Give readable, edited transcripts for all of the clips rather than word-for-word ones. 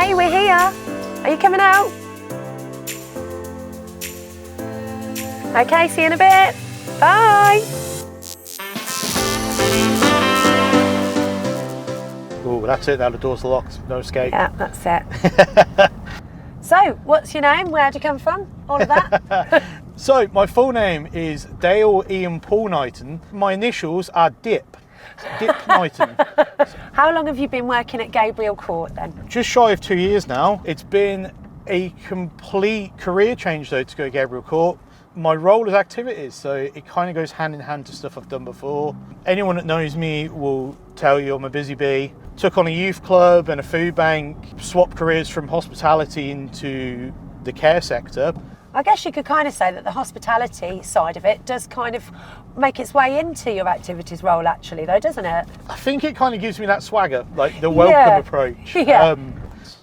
Okay, we're here. Are you coming out? Okay, see you in a bit. Bye. Oh, that's it now, the door's locked, no escape. Yeah, that's it. So, what's your name? Where'd you come from? All of that? So, my full name is Dale Ian Paul Knighton. My initials are Dip. Dip Knighton. How long have you been working at Gabriel Court then? Just shy of 2 years now. It's been a complete career change though to go to Gabriel Court. My role is activities, so it kind of goes hand in hand to stuff I've done before. Anyone that knows me will tell you I'm a busy bee. Took on a youth club and a food bank, swapped careers from hospitality into the care sector. I guess you could kind of say that the hospitality side of it does kind of make its way into your activities role actually though, doesn't it? I think it kind of gives me that swagger, like the welcome approach. Yeah.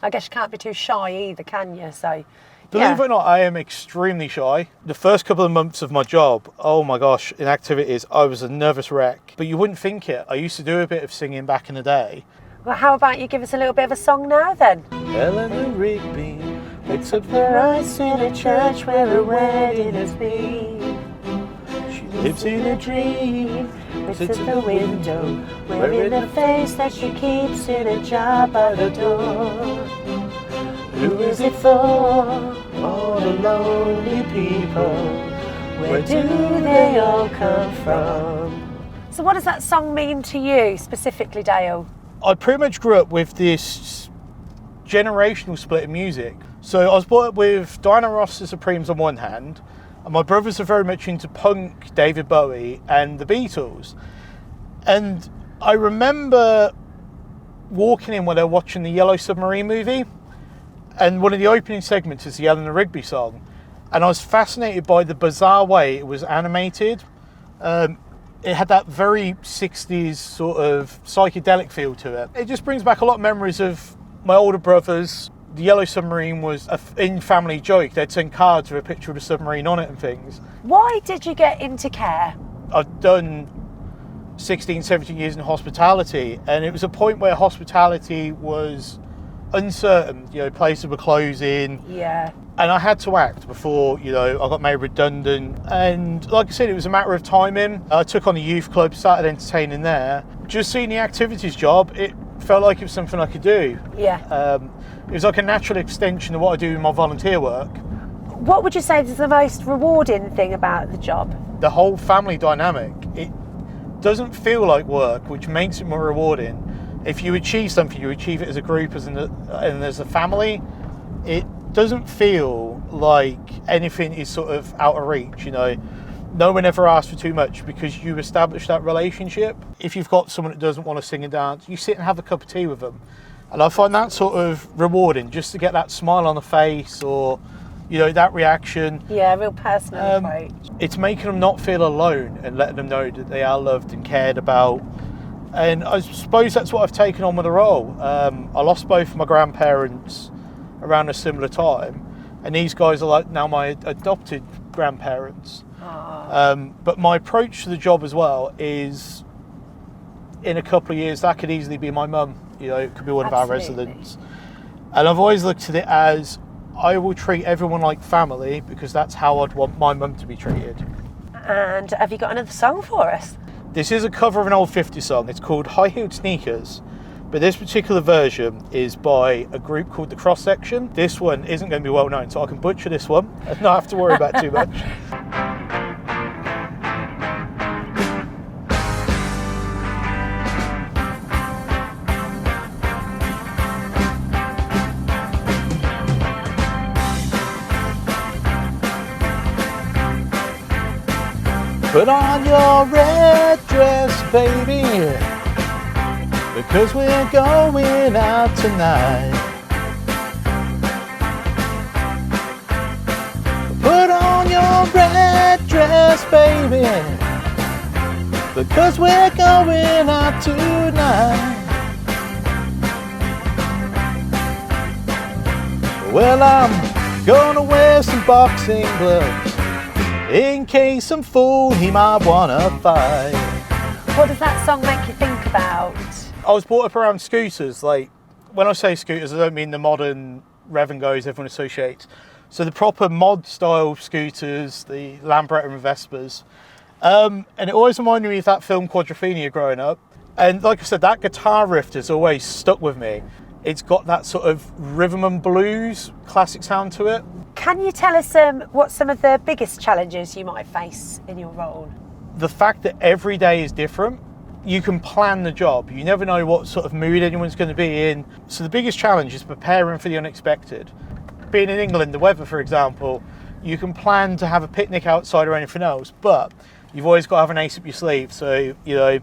I guess you can't be too shy either, can you? So, believe it or not, I am extremely shy. The first couple of months of my job, oh my gosh, in activities, I was a nervous wreck. But you wouldn't think it. I used to do a bit of singing back in the day. Well, how about you give us a little bit of a song now then? Eleanor Rigby picks up the rice in a church where a wedding has been. She lives in a dream, sits at the window, wearing a face that she keeps in a jar by the door. Who is it for? All the lonely people. Where do they all come from? So what does that song mean to you specifically, Dale? I pretty much grew up with this generational split in music. So I was brought up with Diana Ross the Supremes on one hand, and my brothers are very much into punk, David Bowie and the Beatles. And I remember walking in when they were watching the Yellow Submarine movie, and one of the opening segments is the Eleanor Rigby song. And I was fascinated by the bizarre way it was animated. It had that very 60s sort of psychedelic feel to it. It just brings back a lot of memories of my older brothers. The Yellow Submarine was an in-family joke. They'd send cards with a picture of the submarine on it and things. Why did you get into care? I've done 16, 17 years in hospitality, and it was a point where hospitality was uncertain. You know, places were closing. Yeah. And I had to act before, I got made redundant. And like I said, it was a matter of timing. I took on a youth club, started entertaining there. Just seeing the activities job, it felt like it was something I could do. Yeah. It was like a natural extension of what I do in my volunteer work. What would you say is the most rewarding thing about the job? The whole family dynamic. It doesn't feel like work, which makes it more rewarding. If you achieve something, you achieve it as a group and as a family. It doesn't feel like anything is sort of out of reach, No one ever asks for too much because you establish that relationship. If you've got someone that doesn't want to sing and dance, you sit and have a cup of tea with them. And I find that sort of rewarding, just to get that smile on the face or, that reaction. Yeah, real personal approach. It's making them not feel alone and letting them know that they are loved and cared about. And I suppose that's what I've taken on with the role. I lost both my grandparents around a similar time, and these guys are like now my adopted grandparents. But my approach to the job as well is, in a couple of years, that could easily be my mum. It could be one of our residents. And I've always looked at it as, I will treat everyone like family because that's how I'd want my mum to be treated. And have you got another song for us? This is a cover of an old 50s song. It's called High Heeled Sneakers. But this particular version is by a group called The Cross Section. This one isn't going to be well known, so I can butcher this one and not have to worry about too much. Put on your red dress, baby, because we're going out tonight. Put on your red dress, baby, because we're going out tonight. Well, I'm gonna wear some boxing gloves in case some fool he might wanna fight. What does that song make you think about? I was brought up around scooters. Like, When I say scooters, I don't mean the modern rev and goes everyone associates. So the proper mod style scooters, the Lambretta and Vespas. And it always reminded me of that film Quadrophenia growing up. And like I said, that guitar riff has always stuck with me. It's got that sort of rhythm and blues classic sound to it. Can you tell us what some of the biggest challenges you might face in your role? The fact that every day is different. You can plan the job. You never know what sort of mood anyone's going to be in. So the biggest challenge is preparing for the unexpected. Being in England, the weather, for example, you can plan to have a picnic outside or anything else, but you've always got to have an ace up your sleeve. So, you know,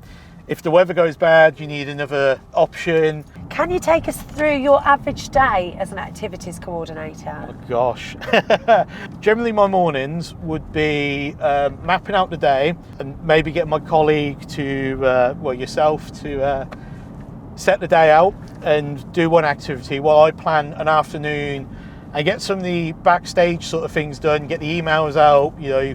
if the weather goes bad, you need another option. Can you take us through your average day as an activities coordinator? Oh gosh. Generally my mornings would be mapping out the day and maybe get my colleague to, yourself to set the day out and do one activity while I plan an afternoon and get some of the backstage sort of things done, get the emails out, you know,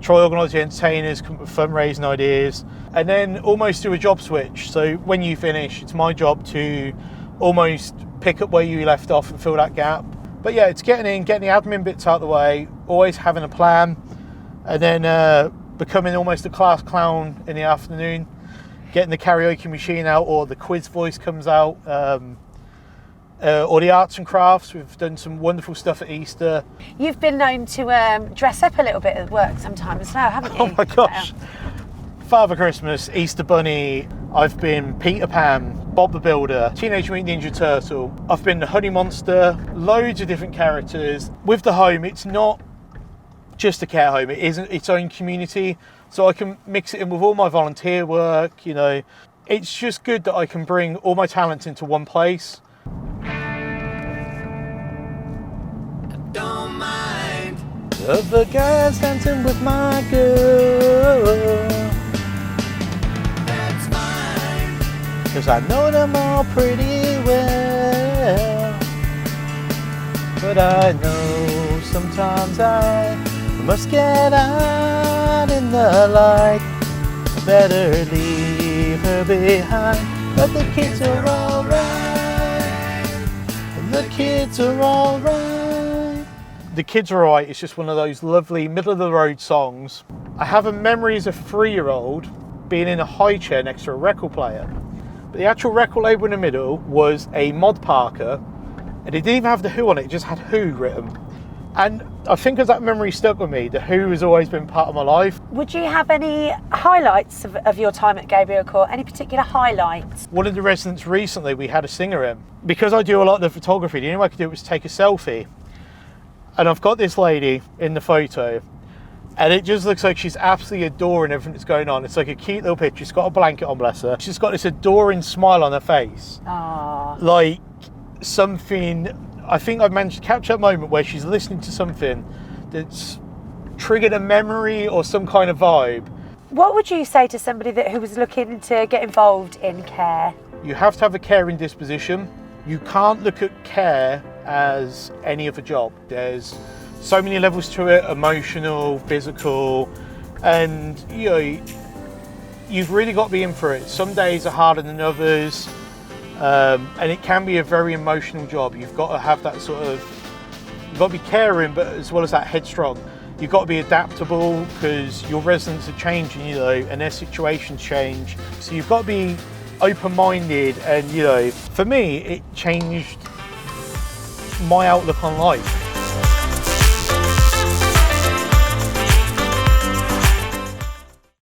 try to organise the entertainers, come up with fundraising ideas, and then almost do a job switch. So when you finish, it's my job to almost pick up where you left off and fill that gap. But yeah, it's getting the admin bits out of the way, always having a plan, and then becoming almost a class clown in the afternoon, getting the karaoke machine out or the quiz voice comes out, or the arts and crafts. We've done some wonderful stuff at Easter. You've been known to dress up a little bit at work sometimes as well, haven't you? Oh my gosh. Father Christmas, Easter Bunny, I've been Peter Pan, Bob the Builder, Teenage Mutant Ninja Turtle, I've been the Honey Monster, loads of different characters. With the home, it's not just a care home, it is its own community, so I can mix it in with all my volunteer work, you know. It's just good that I can bring all my talents into one place. Don't mind Other guys dancing with my girl, that's fine. 'cause I know them all pretty well. But I know sometimes I must get out in the light. Better leave her behind. But the kids are alright. The kids are alright. The kids are alright. It's just one of those lovely middle of the road songs. I have a memory as a 3-year-old being in a high chair next to a record player. But the actual record label in the middle was a Mod Parker, and it didn't even have The Who on it, it just had Who written. And I think as that memory stuck with me, The Who has always been part of my life. Would you have any highlights of your time at Gabriel Court? Any particular highlights? One of the residents recently, we had a singer in. Because I do a lot of the photography, the only way I could do it was take a selfie. And I've got this lady in the photo, and it just looks like she's absolutely adoring everything that's going on. It's like a cute little picture. She's got a blanket on, bless her. She's got this adoring smile on her face. Ah, Like something, I think I've managed to capture that moment where she's listening to something that's triggered a memory or some kind of vibe. what would you say to somebody who was looking to get involved in care? You have to have a caring disposition. You can't look at care as any other job. There's so many levels to it, emotional, physical, and you know, you've really got to be in for it. Some days are harder than others, and it can be a very emotional job. You've got to have that sort of, you've got to be caring, but as well as that, headstrong. You've got to be adaptable because your residents are changing, you know, and their situations change. So you've got to be open-minded, and you know, for me, it changed my outlook on life.